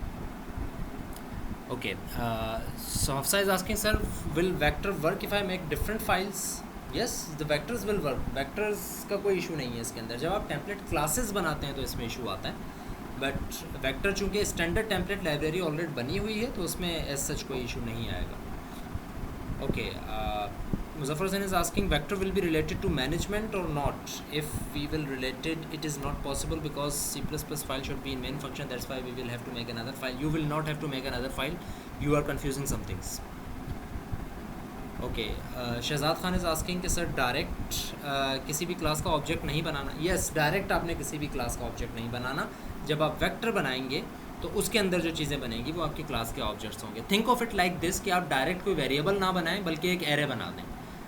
Okay, so Hafsa is asking sir, will vector work if I make different files? Yes, the vectors will work. Vectors का कोई इशू नहीं है इसके अंदर. जब आप टेम्पलेट क्लासेस बनाते हैं तो इसमें इशू आता है, बट वेक्टर चूँकि स्टैंडर्ड टेम्पलेट लाइब्रेरी ऑलरेडी बनी हुई है तो उसमें एज सच कोई इशू नहीं आएगा. Okay, Muzaffar Hussain is asking vector will be related to management और not. If we will related it is not possible because C++ file should be in main function, that's why we will have to make another file. You will not have to make another file, you are confusing some things. Okay, Shahzad Khan is asking कि sir direct किसी भी class का object नहीं बनाना. Yes, direct आपने किसी भी class का object नहीं बनाना. जब आप वेक्टर बनाएंगे तो उसके अंदर जो चीज़ें बनेंगी वो आपकी क्लास के ऑब्जेक्ट्स होंगे. Think of it like this कि आप डायरेक्ट कोई वेरिएबल ना बनाएं बल्कि एक एरे बना दें.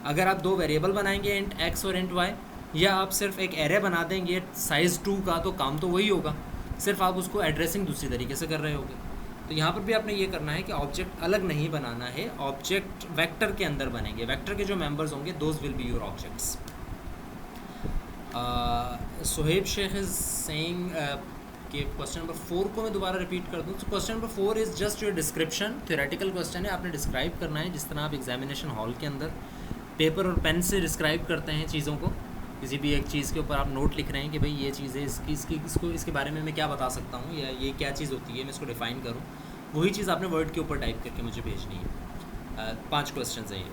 अगर आप 2 वेरिएबल बनाएंगे, इंट x और इंट y, या आप सिर्फ एक एरे बना देंगे साइज़ 2 का, तो काम तो वही होगा, सिर्फ आप उसको एड्रेसिंग दूसरी तरीके से कर रहे होगे. तो यहाँ पर भी आपने ये करना है कि ऑब्जेक्ट अलग नहीं बनाना है, ऑब्जेक्ट वेक्टर के अंदर बनेंगे. वेक्टर के जो मेंबर्स होंगे those will be your objects. Suhaib Shaikh is saying कि क्वेश्चन नंबर 4 को मैं दोबारा रिपीट कर दूँ. तो question number 4 is just your description. Theoretical question है, आपने डिस्क्राइब करना है जिस तरह आप एग्जामिनेशन हॉल के अंदर पेपर और पेन से डिस्क्राइब करते हैं चीज़ों को. किसी भी एक चीज़ के ऊपर आप नोट लिख रहे हैं कि भाई ये चीज़ है, इसके बारे में मैं क्या बता सकता हूँ, या ये क्या चीज़ होती है, मैं इसको डिफ़ाइन करूँ. वही चीज़ आपने वर्ड के ऊपर टाइप करके मुझे भेजनी है. 5 क्वेश्चन हैं ये.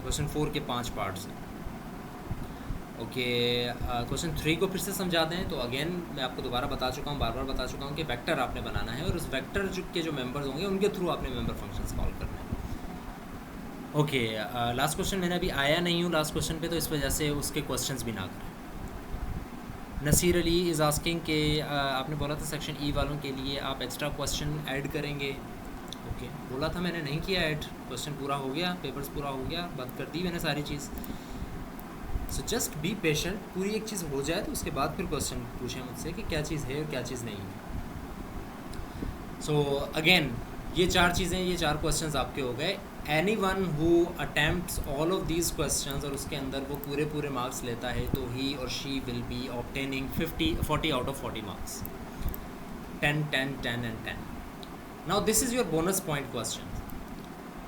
क्वेश्चन 4 के 5 पार्ट्स हैं. ओके, क्वेश्चन 3 को फिर से समझा दें तो अगेन मैं आपको दोबारा बता चुका हूँ, बार बार बता चुका हूँ कि वेक्टर आपने बनाना है और उस वेक्टर के जो मेंबर्स होंगे उनके थ्रू आपने मेंबर फंक्शंस कॉल करना है. ओके, लास्ट क्वेश्चन मैंने अभी आया नहीं हूँ लास्ट क्वेश्चन पे, तो इस वजह से उसके क्वेश्चंस भी ना करें. नसीर अली इज़ आस्किंग कि आपने बोला था सेक्शन ई वालों के लिए आप एक्स्ट्रा क्वेश्चन ऐड करेंगे. ओके, बोला था मैंने, नहीं किया ऐड. क्वेश्चन पूरा हो गया, पेपर्स पूरा हो गया, बात कर दी मैंने सारी चीज़. So just be patient. पूरी एक चीज़ हो जाए तो उसके बाद फिर क्वेश्चन पूछें मुझसे कि क्या चीज़ है और क्या चीज़ नहीं है. सो अगेन ये 4 चीज़ें, ये 4 क्वेश्चंस आपके हो गए. Anyone who attempts all of these questions और उसके अंदर वो पूरे मार्क्स लेता है तो ही और she will be obtaining 40 out of 40 marks. 10 10 10 and 10. Now this is your bonus point question.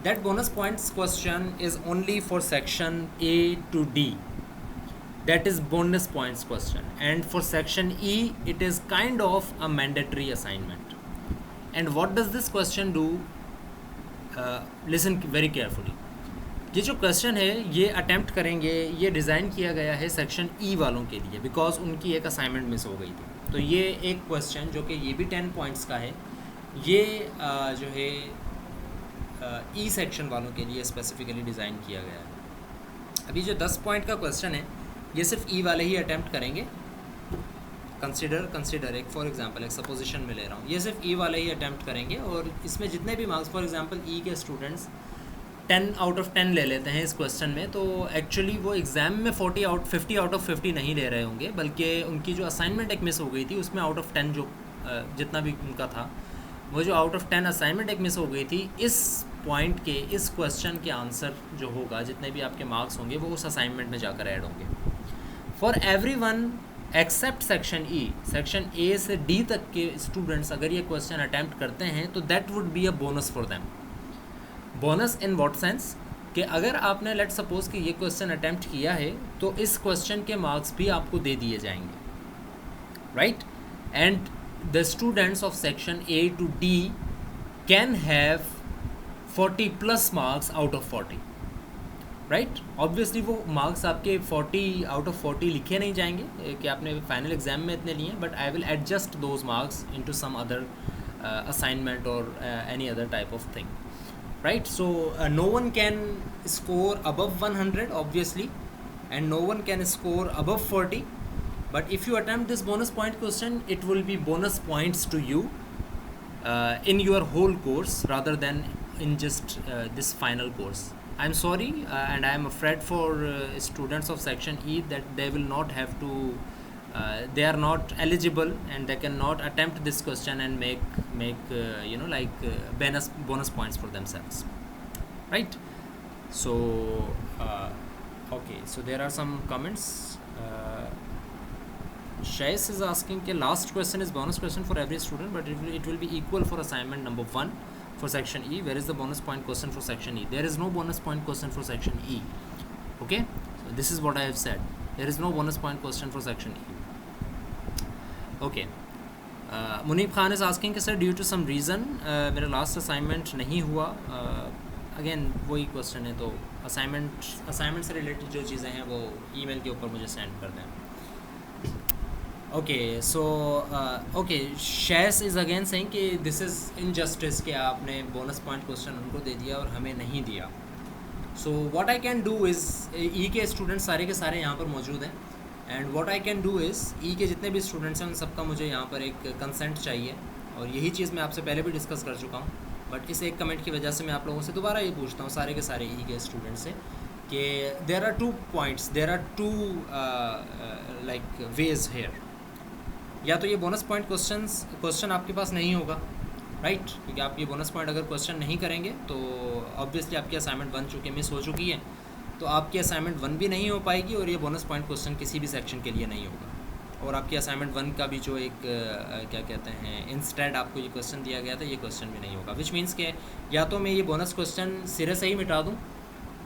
That bonus points question is only for section A to D. That is bonus points question, and for section E it is kind of a mandatory assignment. And what does this question do? Listen very carefully. ये जो question है ये attempt करेंगे, ये design किया गया है section E वालों के लिए बिकॉज उनकी एक असाइनमेंट मिस हो गई थी. तो ये एक क्वेश्चन जो कि ये भी 10 पॉइंट्स का है, ये जो है ई सेक्शन वालों के लिए स्पेसिफिकली डिज़ाइन किया गया है. अभी जो 10 पॉइंट का क्वेश्चन है ये सिर्फ ई वाले ही अटेम्प्ट करेंगे. कंसिडर एक फॉर एग्जांपल एक सपोजिशन में ले रहा हूँ, ये सिर्फ ई वाले ही अटेम्प्ट करेंगे और इसमें जितने भी मार्क्स, फॉर एग्जांपल ई के स्टूडेंट्स 10 आउट ऑफ 10 ले लेते हैं इस क्वेश्चन में, तो एक्चुअली वो एग्ज़ाम में 50 आउट ऑफ 50 नहीं ले रहे होंगे, बल्कि उनकी जो असाइनमेंट एक मिस हो गई थी उसमें आउट ऑफ 10 जो जितना भी उनका था, वो जो आउट ऑफ 10 असाइनमेंट एक मिस हो गई थी, इस पॉइंट के, इस क्वेश्चन के आंसर जो होगा, जितने भी आपके मार्क्स होंगे वो उस असाइनमेंट में जाकर ऐड होंगे. For everyone except section E, section A से डी तक के स्टूडेंट्स अगर ये क्वेश्चन अटैम्प्ट करते हैं तो that would be a bonus for them. Bonus in what sense कि अगर आपने लेट सपोज कि ये क्वेश्चन अटैम्प्ट किया है तो इस क्वेश्चन के मार्क्स भी आपको दे दिए जाएंगे, right. And the students of section A to D can have 40+ marks out of 40, right. Obviously वो मार्क्स आपके 40 आउट ऑफ 40 लिखे नहीं जाएंगे कि आपने फाइनल एग्जाम में इतने लिए, but I will adjust those marks into some other assignment और any other type of thing, right. So no one can score above 100 obviously, and no one can score above 40, But if you attempt this bonus point question, it will be bonus points to you in your whole course rather than in just this final course. I'm sorry, and I'm afraid for students of section E that they will not have to. They are not eligible and they cannot attempt this question and make bonus points for themselves, right? So okay, so there are some comments. Shais is asking कि last question is bonus question for every student, but it will be equal for assignment number 1 for section E. Where is the bonus point question for section E? There is no bonus point question for section E. Okay, so this is what I have said. There is no bonus point question for section E. Okay. Munib Khan is asking कि sir due to some reason मेरा last assignment नहीं हुआ. Again वही question है, तो assignment से related जो चीज़ें हैं वो email के ऊपर मुझे send कर दें. Okay, so okay, Shaz is again saying कि this is injustice कि आपने bonus point question उनको दे दिया और हमें नहीं दिया. So what I can do is E के students सारे के सारे यहाँ पर मौजूद हैं, and what I can do is E के जितने भी students हैं उन सबका मुझे यहाँ पर एक consent चाहिए, और यही चीज़ मैं आपसे पहले भी discuss कर चुका हूँ, बट इस एक कमेंट की वजह से मैं आप लोगों से दोबारा ये पूछता हूँ सारे के सारे E के students से कि there are 2 points, there are 2 like ways here. या तो ये बोनस पॉइंट क्वेश्चन आपके पास नहीं होगा, राइट, क्योंकि आप ये बोनस पॉइंट अगर क्वेश्चन नहीं करेंगे तो ऑब्वियसली आपकी असाइनमेंट 1 चूँकि मिस हो चुकी है, तो आपकी असाइनमेंट 1 भी नहीं हो पाएगी और ये बोनस पॉइंट क्वेश्चन किसी भी सेक्शन के लिए नहीं होगा, और आपकी असाइनमेंट 1 का भी जो एक क्या कहते हैं इंस्टेड आपको ये क्वेश्चन दिया गया था, ये क्वेश्चन भी नहीं होगा, विच मीन्स के या तो मैं ये बोनस क्वेश्चन सिरे से ही मिटा दूँ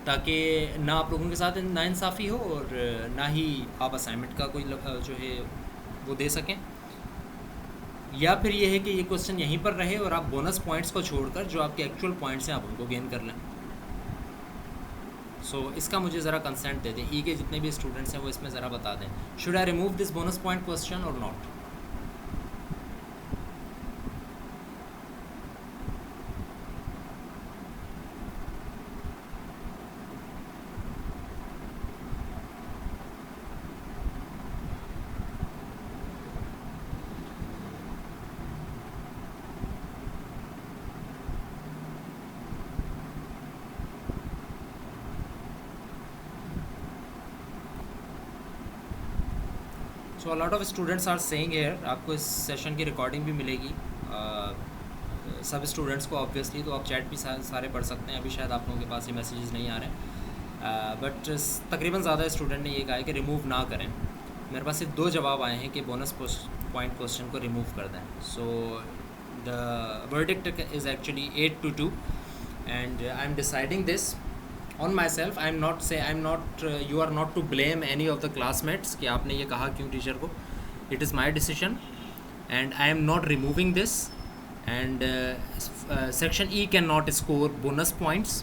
ताकि ना आप लोगों के साथ नाइंसाफ़ी हो और ना ही आप असाइनमेंट का कोई जो है वो दे सकें, या फिर ये है कि ये क्वेश्चन यहीं पर रहे और आप बोनस पॉइंट्स को छोड़कर जो आपके एक्चुअल पॉइंट्स हैं आप उनको गेन कर लें. सो इसका मुझे ज़रा कंसेंट दे दें. ई के जितने भी स्टूडेंट्स हैं वो इसमें ज़रा बता दें, should I remove this bonus point question और not. So a lot of students are saying here, आपको इस सेशन की रिकॉर्डिंग भी मिलेगी सब स्टूडेंट्स को ऑब्वियसली, तो आप चैट भी सारे पढ़ सकते हैं. अभी शायद आप लोगों के पास ये मैसेजेस नहीं आ रहे हैं, बट तकरीबन ज़्यादा स्टूडेंट ने ये कहा है कि रिमूव ना करें. मेरे पास सिर्फ 2 जवाब आए हैं कि बोनस पॉइंट क्वेश्चन को रिमूव कर दें. So the verdict is actually 8-2 and I am deciding this on myself. I'm not you are not to blame any of the classmates कि आपने ये कहा क्यों टीचर को. It is my decision and I am not removing this, and section E cannot score bonus points,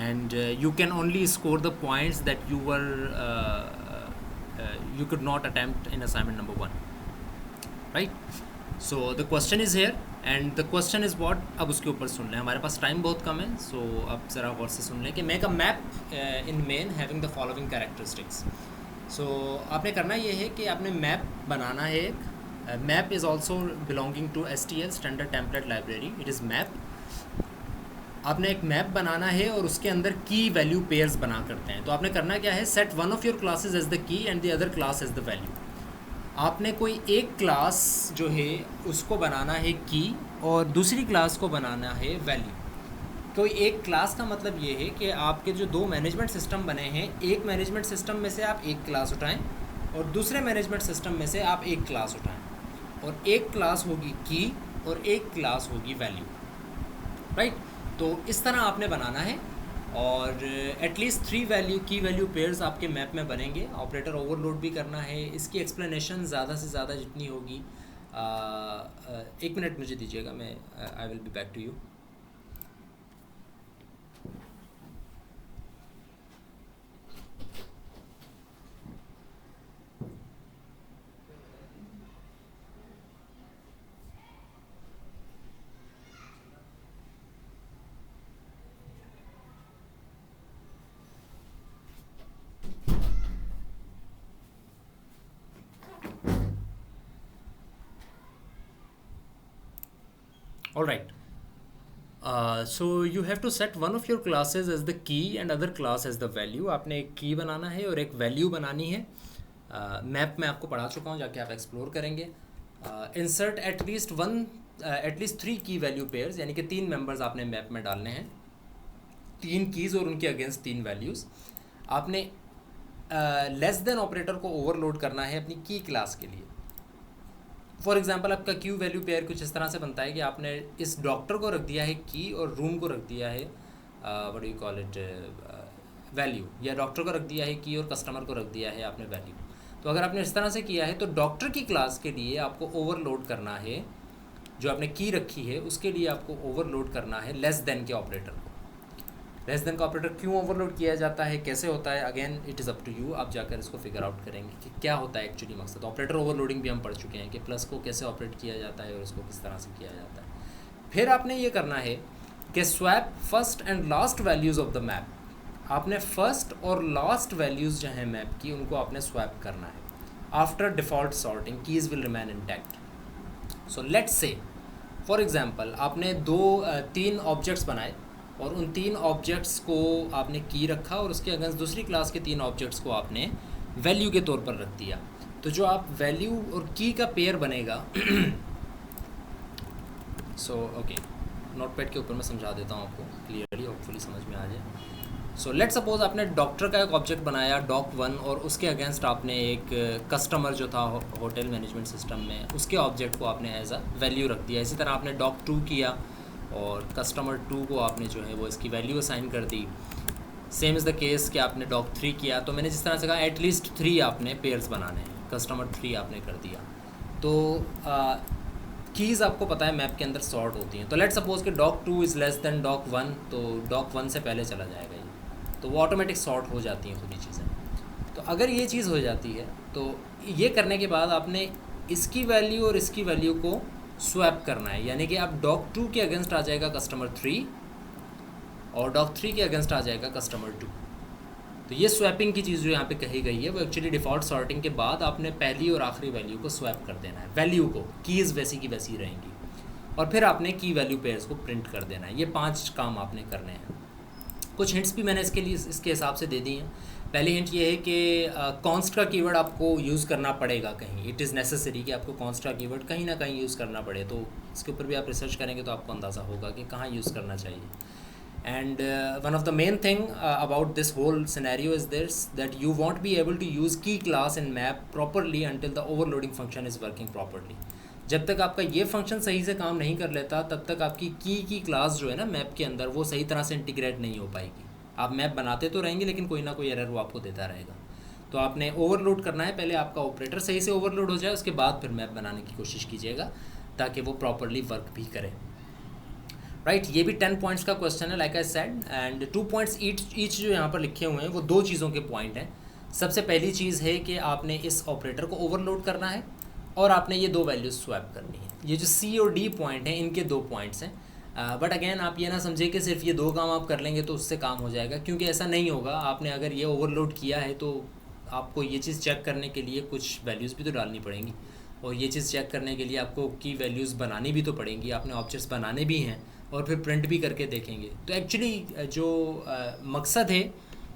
and you can only score the points that you could not attempt in assignment number 1, right? So the question is here and the question is what. अब उसके ऊपर सुन लें, हमारे पास time बहुत कम है, सो अब ज़रा गौर से सुन लें कि make a map in main having the following characteristics. So आपने करना ये है कि आपने मैप बनाना है. एक map is also belonging to STL standard template library. It is map. आपने एक मैप बनाना है और उसके अंदर की वैल्यू पेयर्स बना करते हैं. तो आपने करना क्या है, set one of your classes as the key and the other class as the value. आपने कोई एक क्लास जो है उसको बनाना है की और दूसरी क्लास को बनाना है वैल्यू. कोई एक क्लास का मतलब ये है कि आपके जो 2 मैनेजमेंट सिस्टम बने हैं, एक मैनेजमेंट सिस्टम में से आप एक क्लास उठाएं और दूसरे मैनेजमेंट सिस्टम में से आप एक क्लास उठाएं, और एक क्लास होगी की और एक क्लास होगी वैल्यू, राइट. तो इस तरह आपने बनाना है और एटलीस्ट 3 की वैल्यू पेयर्स आपके मैप में बनेंगे. ऑपरेटर ओवरलोड भी करना है. इसकी एक्सप्लेनेशन ज़्यादा से ज़्यादा जितनी होगी 1 मिनट मुझे दीजिएगा, मैं I will be back to you. All right, so you have to set one of your classes as the key and other class as the value. आपने एक की बनाना है और एक वैल्यू बनानी है। मैप में आपको पढ़ा चुका हूँ, जाके आप एक्सप्लोर करेंगे। इंसर्ट एटलीस्ट 3 की वैल्यू पेयर्स, यानी कि 3 मेंबर्स आपने मैप में डालने हैं, 3 कीज़ और उनके अगेंस्ट 3 वैल्यूज़। आपने लेस देन ऑपरेटर को ओवरलोड करना है अपनी की क्लास के लिए। फॉर एग्जांपल आपका क्यू वैल्यू पेयर कुछ इस तरह से बनता है कि आपने इस डॉक्टर को रख दिया है की और रूम को रख दिया है what do you call it value, या डॉक्टर को रख दिया है की और कस्टमर को रख दिया है आपने वैल्यू। तो अगर आपने इस तरह से किया है तो डॉक्टर की क्लास के लिए आपको ओवरलोड करना है, जो आपने की रखी है उसके लिए आपको ओवरलोड करना है लेस देन के ऑपरेटर को। लेस देन का ऑपरेटर क्यों ओवरलोड किया जाता है, कैसे होता है, again it is up to you, आप जाकर इसको फिगर आउट करेंगे कि क्या होता है एक्चुअली मकसद। ऑपरेटर ओवरलोडिंग भी हम पढ़ चुके हैं कि प्लस को कैसे ऑपरेट किया जाता है और उसको किस तरह से किया जाता है। फिर आपने ये करना है कि swap first and last values of the map. आपने फर्स्ट और लास्ट वैल्यूज़ जो हैं मैप की उनको आपने स्वैप करना है। After default sorting keys will remain intact. So let's say for example आपने 3 ऑब्जेक्ट्स बनाए और उन 3 ऑब्जेक्ट्स को आपने की रखा और उसके अगेंस्ट दूसरी क्लास के 3 ऑब्जेक्ट्स को आपने वैल्यू के तौर पर रख दिया। तो जो आप वैल्यू और की का पेयर बनेगा सो ओके, नोटपैड के ऊपर मैं समझा देता हूँ आपको क्लियरली, होपफुली समझ में आ जाए। सो लेट्स सपोज आपने डॉक्टर का एक ऑब्जेक्ट बनाया doc1 और उसके अगेंस्ट आपने एक कस्टमर जो था होटल मैनेजमेंट सिस्टम में, उसके ऑब्जेक्ट को आपने एज अ वैल्यू रख दिया। इसी तरह आपने doc2 किया और कस्टमर 2 को आपने जो है वो इसकी वैल्यू असाइन कर दी। सेम इज़ द केस कि आपने doc3 किया। तो मैंने जिस तरह से कहा एटलीस्ट 3 आपने पेयर्स बनाने हैं, कस्टमर 3 आपने कर दिया। तो कीज़ आपको पता है मैप के अंदर सॉर्ट होती हैं। तो लेट्स सपोज कि doc2 is less than doc1, तो doc1 से पहले चला जाएगा ये, तो वो ऑटोमेटिक सॉर्ट हो जाती हैं खुद ही चीज़ें। तो अगर ये चीज़ हो जाती है तो ये करने के बाद आपने इसकी वैल्यू और इसकी वैल्यू को स्वैप करना है, यानी कि आप doc2 के अगेंस्ट आ जाएगा कस्टमर 3 और doc3 के अगेंस्ट आ जाएगा कस्टमर 2। तो ये स्वैपिंग की चीज़ जो यहाँ पे कही गई है वो एक्चुअली डिफ़ॉल्ट सॉर्टिंग के बाद आपने पहली और आखिरी वैल्यू को स्वैप कर देना है। वैल्यू को, कीज़ वैसी की वैसी रहेंगी और फिर आपने की वैल्यू पेयर्स को प्रिंट कर देना है। ये 5 काम आपने करने हैं। कुछ हिंट्स भी मैंने इसके लिए इसके हिसाब से दे दी हैं। पहली हिंट ये है कि कॉन्स्ट का कीवर्ड आपको यूज़ करना पड़ेगा कहीं, इट इज़ नेसेसरी कि आपको कॉन्स्ट का कीवर्ड कहीं ना कहीं यूज़ करना पड़े। तो इसके ऊपर भी आप रिसर्च करेंगे तो आपको अंदाज़ा होगा कि कहाँ यूज़ करना चाहिए। And one of the main thing about this whole scenario is this that you won't be able to use key class in map properly until the overloading function is working properly. जब तक आपका ये function सही से काम नहीं कर लेता तब तक आपकी की क्लास जो है ना मैप के अंदर वो सही तरह से इंटीग्रेट नहीं हो पाएगी। आप मैप बनाते तो रहेंगे लेकिन कोई ना कोई एरर वो आपको देता रहेगा। तो आपने ओवरलोड करना है, पहले आपका ऑपरेटर सही से ओवरलोड हो जाए, उसके बाद फिर मैप बनाने की कोशिश कीजिएगा ताकि वो प्रॉपरली वर्क भी करे। राइट, ये भी 10 पॉइंट्स का क्वेश्चन है like I said, and 2 points each जो यहाँ पर लिखे हुए हैं वो 2 चीज़ों के पॉइंट हैं। सबसे पहली चीज़ है कि आपने इस ऑपरेटर को ओवरलोड करना है और आपने ये 2 वैल्यूज स्वैप करनी है। ये जो सी और डी पॉइंट हैं इनके 2 पॉइंट्स हैं। बट अगेन आप ये ना समझे कि सिर्फ ये 2 काम आप कर लेंगे तो उससे काम हो जाएगा, क्योंकि ऐसा नहीं होगा। आपने अगर ये ओवरलोड किया है तो आपको ये चीज़ चेक करने के लिए कुछ वैल्यूज़ भी तो डालनी पड़ेंगी और ये चीज़ चेक करने के लिए आपको की वैल्यूज़ बनानी भी तो पड़ेंगी। आपने ऑब्जेक्ट्स बनाने भी हैं और फिर प्रिंट भी करके देखेंगे। तो एक्चुअली जो मकसद है,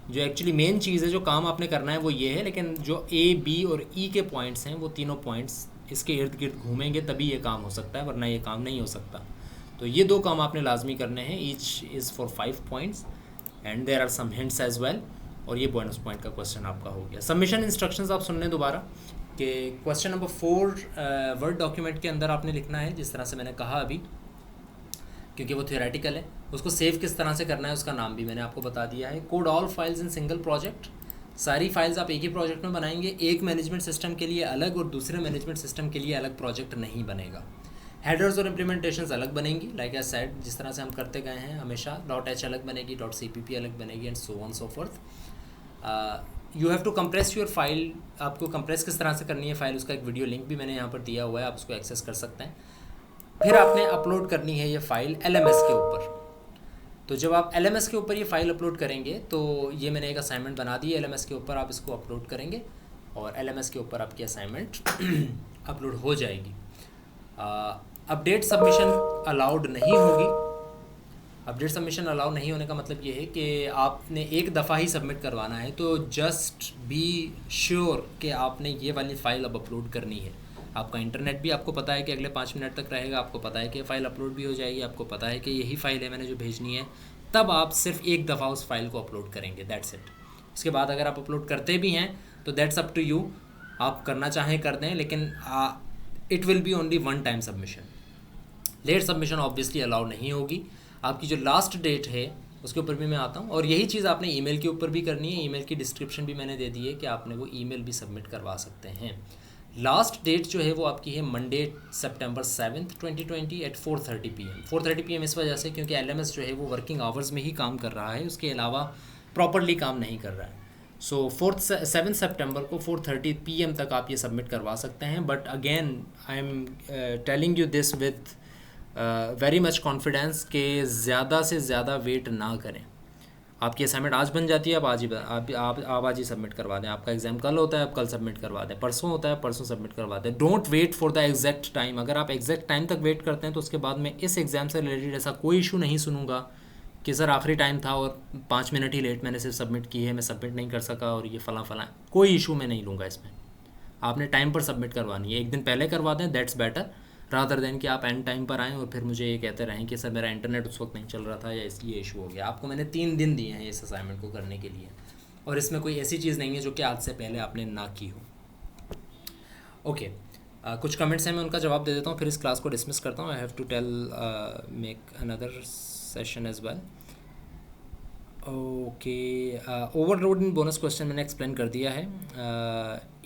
जो एक्चुअली मेन चीज़ है, जो काम आपने करना है वो ये है। लेकिन जो ए, बी और ई के पॉइंट्स हैं वो तीनों पॉइंट्स इसके इर्द गिर्द घूमेंगे तभी ये काम हो सकता है, वरना ये काम नहीं हो सकता। तो ये 2 काम आपने लाजमी करने हैं। Each is for 5 points and there are some hints as well. और ये बोनस पॉइंट का क्वेश्चन आपका हो गया। सबमिशन इंस्ट्रक्शंस आप सुन लें दोबारा कि क्वेश्चन नंबर 4 वर्ड डॉक्यूमेंट के अंदर आपने लिखना है जिस तरह से मैंने कहा अभी, क्योंकि वो थियोरेटिकल है। उसको सेव किस तरह से करना है उसका नाम भी मैंने आपको बता दिया है। Code all files in single project, सारी फाइल्स आप एक ही प्रोजेक्ट में बनाएंगे। एक मैनेजमेंट सिस्टम के लिए अलग और दूसरे मैनेजमेंट सिस्टम के लिए अलग प्रोजेक्ट नहीं बनेगा। हेडर्स और इम्प्लीमेंटेशंस अलग बनेंगी, लाइक आई सेड जिस तरह से हम करते गए हैं हमेशा। .h अलग बनेगी, .cpp अलग बनेगी and so on so forth. You have to compress your file. आपको कंप्रेस किस तरह से करनी है फाइल, उसका एक वीडियो लिंक भी मैंने यहाँ पर दिया हुआ है, आप उसको एक्सेस कर सकते हैं। फिर आपने अपलोड करनी है ये फ़ाइल LMS के ऊपर। तो जब आप LMS के ऊपर ये फ़ाइल अपलोड करेंगे तो ये मैंने एक असाइनमेंट बना दी है, LMS के ऊपर आप इसको अपलोड करेंगे और LMS के ऊपर आपकी असाइनमेंट अपलोड हो जाएगी। अपडेट सबमिशन अलाउड नहीं होगी। अपडेट सबमिशन अलाउ नहीं होने का मतलब ये है कि आपने एक दफ़ा ही सबमिट करवाना है, तो जस्ट बी श्योर कि आपने ये वाली फ़ाइल अब अपलोड करनी है। आपका इंटरनेट भी आपको पता है कि अगले 5 मिनट तक रहेगा, आपको पता है कि फ़ाइल अपलोड भी हो जाएगी, आपको पता है कि यही फ़ाइल है मैंने जो भेजनी है, तब आप सिर्फ एक दफ़ा उस फाइल को अपलोड करेंगे, दैट्स इट। उसके बाद अगर आप अपलोड करते भी हैं तो दैट्स अप टू यू, आप करना चाहें कर दें, लेकिन it will be only one time submission. Late submission obviously allow नहीं होगी। आपकी जो लास्ट डेट है उसके ऊपर भी मैं आता हूँ, और यही चीज़ आपने ईमेल के ऊपर भी करनी है। ईमेल की डिस्क्रिप्शन भी मैंने दे दी है कि आपने वो ईमेल भी सबमिट करवा सकते हैं। लास्ट डेट जो है वो आपकी है Monday September 7th 2020 at 4:30 PM। 4:30 PM इस वजह से क्योंकि LMS जो है वो वर्किंग आवर्स में ही काम कर रहा है, उसके अलावा प्रॉपरली काम नहीं कर रहा है। सो 7 सितंबर को 4:30 PM तक आप ये सबमिट करवा सकते हैं। But again I am telling you this with very much confidence कि ज़्यादा से ज़्यादा वेट ना करें। आपकी असाइनमेंट आज बन जाती है, आप आज ही आप आज ही सबमिट करवा दें। आपका एग्ज़ाम कल होता है, आप कल सबमिट करवा दें। परसों होता है, परसों सबमिट करवा दें। Don't wait for the exact time. अगर आप एग्जैक्ट टाइम तक वेट करते हैं तो उसके बाद मैं इस एग्ज़ाम से रिलेटेड ऐसा कोई इशू नहीं सुनूंगा कि सर आखिरी टाइम था और 5 मिनट ही लेट मैंने सिर्फ सबमिट की है, मैं सबमिट नहीं कर सका और ये फ़लाँ फ़लाँ। कोई इशू मैं नहीं लूँगा इसमें। आपने टाइम पर सबमिट करवानी है, एक दिन पहले करवा दें, दैट्स बेटर रादर देन कि आप एंड टाइम पर आएँ और फिर मुझे ये कहते रहें कि सर मेरा इंटरनेट उस वक्त नहीं चल रहा था या इसलिए इशू हो गया। आपको मैंने 3 दिन दिए हैं इस असाइनमेंट को करने के लिए, और इसमें कोई ऐसी चीज़ नहीं है जो कि आज से पहले आपने ना की हो। ओके, कुछ कमेंट्स हैं, मैं उनका जवाब दे देता हूँ, फिर इस क्लास को डिसमिस करता हूँ। I have to tell make another session as well. Okay, overload in bonus question मैंने एक्सप्लेन कर दिया है।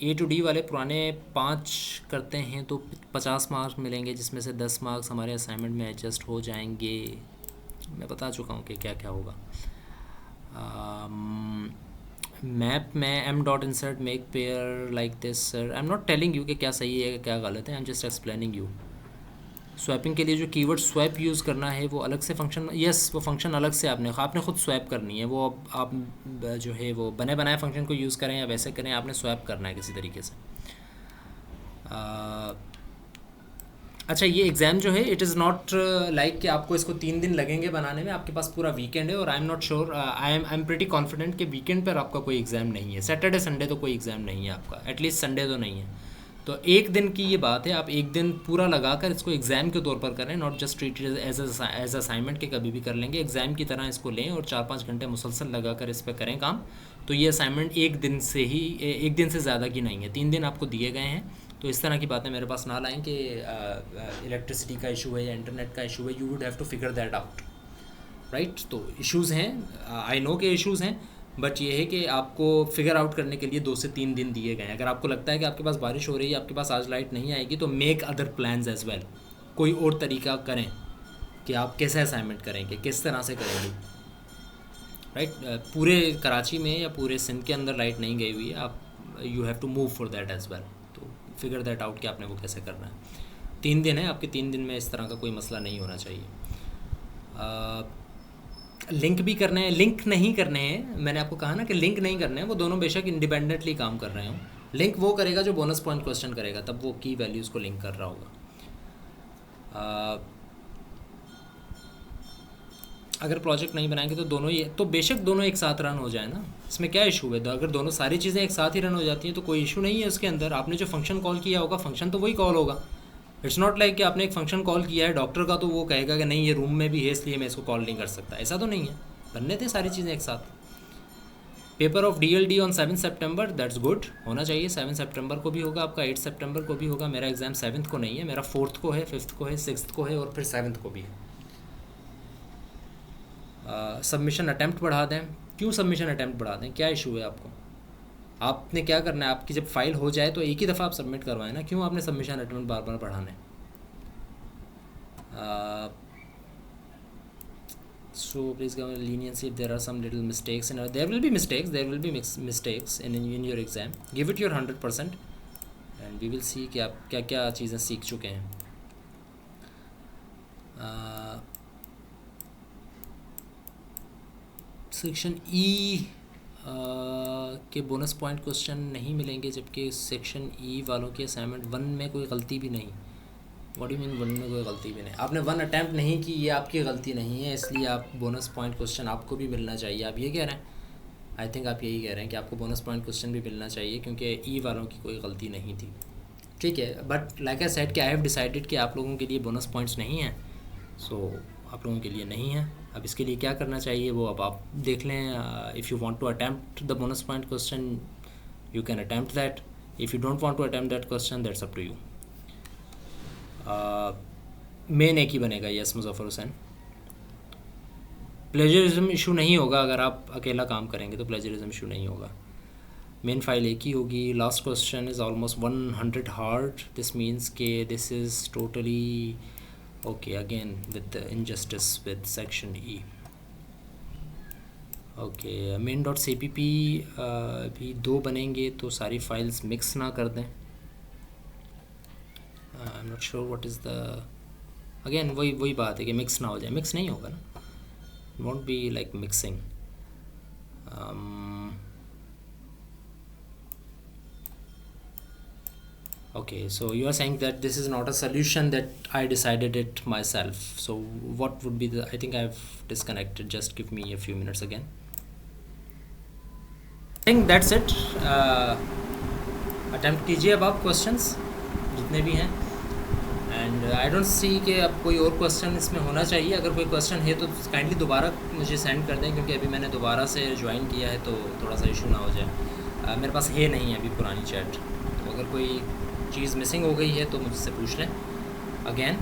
A to D वाले पुराने 5 करते हैं तो 50 मार्क्स मिलेंगे, जिसमें से 10 मार्क्स हमारे असाइनमेंट में एडजस्ट हो जाएंगे। मैं बता चुका हूँ कि क्या क्या होगा। मैप में M dot insert make pair like this sir. I am not telling you कि क्या सही है क्या गलत है, I am just explaining you. Swapping के लिए जो कीवर्ड स्वैप यूज़ करना है वो अलग से फंक्शन, यस वो फंक्शन अलग से आपने खुद स्वैप करनी है। वो आप जो है वो बने बनाए फंक्शन को यूज़ करें या वैसे करें, आपने स्वैप करना है किसी तरीके से। अच्छा, ये एग्ज़ाम जो है इट इज़ नॉट लाइक कि आपको इसको 3 दिन लगेंगे बनाने में। आपके पास पूरा वीकेंड है, और आई am not sure, I am pretty confident कि वीकेंड पर आपका कोई एग्ज़ाम नहीं है। सैटरडे संडे तो कोई एग्ज़ाम नहीं है आपका, एटलीस्ट संडे तो नहीं है। तो एक दिन की ये बात है, आप एक दिन पूरा लगाकर इसको एग्ज़ाम के तौर पर करें, not just treat as assignment के कभी भी कर लेंगे। एग्ज़ाम की तरह इसको लें और 4-5 घंटे मुसलसल लगाकर इस पर करें काम। तो ये असाइनमेंट एक दिन से ज़्यादा की नहीं है, 3 दिन आपको दिए गए हैं। तो इस तरह की बातें मेरे पास ना लाएं कि इलेक्ट्रिसिटी का इशू है या इंटरनेट का इशू है। You would have to figure that out, right. तो इश्यूज़ हैं, आई नो के इश्यूज़ हैं, बट ये है कि आपको फिगर आउट करने के लिए 2 से 3 दिन दिए गए हैं। अगर आपको लगता है कि आपके पास बारिश हो रही है, आपके पास आज लाइट नहीं आएगी, तो make other plans as well. कोई और तरीका करें कि आप कैसे असाइनमेंट करेंगे, किस तरह से करेंगे, राइट। पूरे कराची में या पूरे सिंध के अंदर लाइट नहीं गई हुई है, आप you have to move for that as well. तो फिगर दैट आउट कि आपने वो कैसे करना है। 3 दिन है आपके, 3 दिन में इस तरह का कोई मसला नहीं होना चाहिए। लिंक भी करने हैं, लिंक नहीं करने हैं। मैंने आपको कहा ना कि लिंक नहीं करने हैं, वो दोनों बेशक इंडिपेंडेंटली काम कर रहे हों। लिंक वो करेगा जो बोनस पॉइंट क्वेश्चन करेगा, तब वो की वैल्यूज़ को लिंक कर रहा होगा। अगर प्रोजेक्ट नहीं बनाएंगे तो दोनों ये तो बेशक दोनों एक साथ रन हो जाए ना, इसमें क्या इशू है। तो अगर दोनों सारी चीज़ें एक साथ ही रन हो जाती हैं तो कोई इशू नहीं है उसके अंदर। आपने जो फंक्शन कॉल किया होगा, फंक्शन तो वही कॉल होगा। इट्स नॉट लाइक कि आपने एक फंक्शन कॉल किया है डॉक्टर का, तो वो कहेगा कि नहीं ये रूम में भी है इसलिए मैं इसको कॉल नहीं कर सकता। ऐसा तो नहीं है, बनने थे सारी चीज़ें एक साथ। Paper of DLD on 7 September, that's good, होना चाहिए। 7 सितंबर को भी होगा आपका, 8 सितंबर को भी होगा। मेरा एग्ज़ाम 7th को नहीं है, मेरा 4th को है, 5th को है, 6th को है और फिर 7th को भी है। सबमिशन अटैम्प्ट बढ़ा दें। क्यों सबमिशन अटैम्प्ट बढ़ा दें, क्या इशू है आपको? आपने क्या करना है, आपकी जब फाइल हो जाए तो एक ही दफ़ा आप सबमिट करवाएं ना, क्यों आपने सबमिशन अटैम्प्ट बार बार बढ़ाना है? So please give leniency if there are some little mistakes in there will be mistakes in your exam. Give it your 100% and we will see कि आप क्या क्या चीज़ें सीख चुके हैं। सेक्शन E के बोनस पॉइंट क्वेश्चन नहीं मिलेंगे, जबकि सेक्शन E वालों की असाइनमेंट 1 में कोई गलती भी नहीं। व्हाट डू मीन वन में कोई गलती भी नहीं? आपने वन अटैम्प्ट नहीं की, ये आपकी गलती नहीं है, इसलिए आप बोनस पॉइंट क्वेश्चन आपको भी मिलना चाहिए। आप ये कह रहे हैं? आई थिंक आप यही कह रहे हैं कि आपको बोनस पॉइंट क्वेश्चन भी मिलना चाहिए क्योंकि ई वालों की कोई गलती नहीं थी। ठीक है, बट लाइक आई सेड कि आई हैव डिसाइडेड कि आप लोगों के लिए बोनस पॉइंट्स नहीं हैं, सो आप लोगों के लिए नहीं है। अब इसके लिए क्या करना चाहिए वो अब आप देख लें। If you want to attempt the bonus point question you can attempt that, if you don't want to attempt that question that's up to you. Main एक ही बनेगा, yes Muzaffar Hussain. Plagiarism issue नहीं होगा, अगर आप अकेला काम करेंगे तो प्लेजरिज्म इशू नहीं होगा। मेन फाइल एक ही होगी। Last question is almost 100 hard, this means के this is totally okay again with injustice with section E. Okay, main dot C P P भी 2 बनेंगे तो सारी फाइल्स मिक्स ना कर दें। आई am not sure what is the, again वही बात है कि मिक्स ना हो जाए। मिक्स नहीं होगा ना, won't be like mixing. Okay, so you are saying that this is not a solution, that I decided it myself. So what would be the, I think I've disconnected, just give me a few minutes again. I think that's it. Attempt कीजिए अब आप questions जितने भी हैं, and I don't see कि अब कोई और क्वेश्चन इसमें होना चाहिए। अगर कोई क्वेश्चन है तो काइंडली दोबारा मुझे सेंड कर दें, क्योंकि अभी मैंने दोबारा से ज्वाइन किया है तो थोड़ा सा इशू ना हो जाए। मेरे पास है नहीं है अभी पुरानी चैट, तो अगर कोई चीज़ मिसिंग हो गई है तो मुझसे पूछ लें again,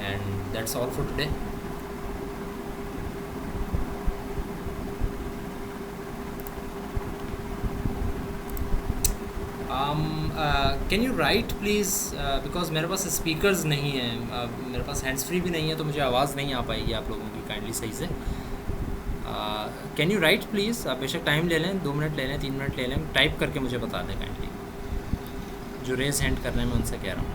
and that's all for today. Can you right please, because मेरे पास स्पीकर्स नहीं हैं, मेरे पास हैंड्स फ्री भी नहीं है, तो मुझे आवाज़ नहीं आ पाएगी आप लोगों की काइंडली सही से। Can you right please? आप बेशक टाइम ले लें, 2 मिनट ले लें, 3 मिनट ले लें, टाइप करके मुझे बता दें काइंडली। जो रेज हैंड कर रहे हैं मैं उनसे कह रहा हूँ।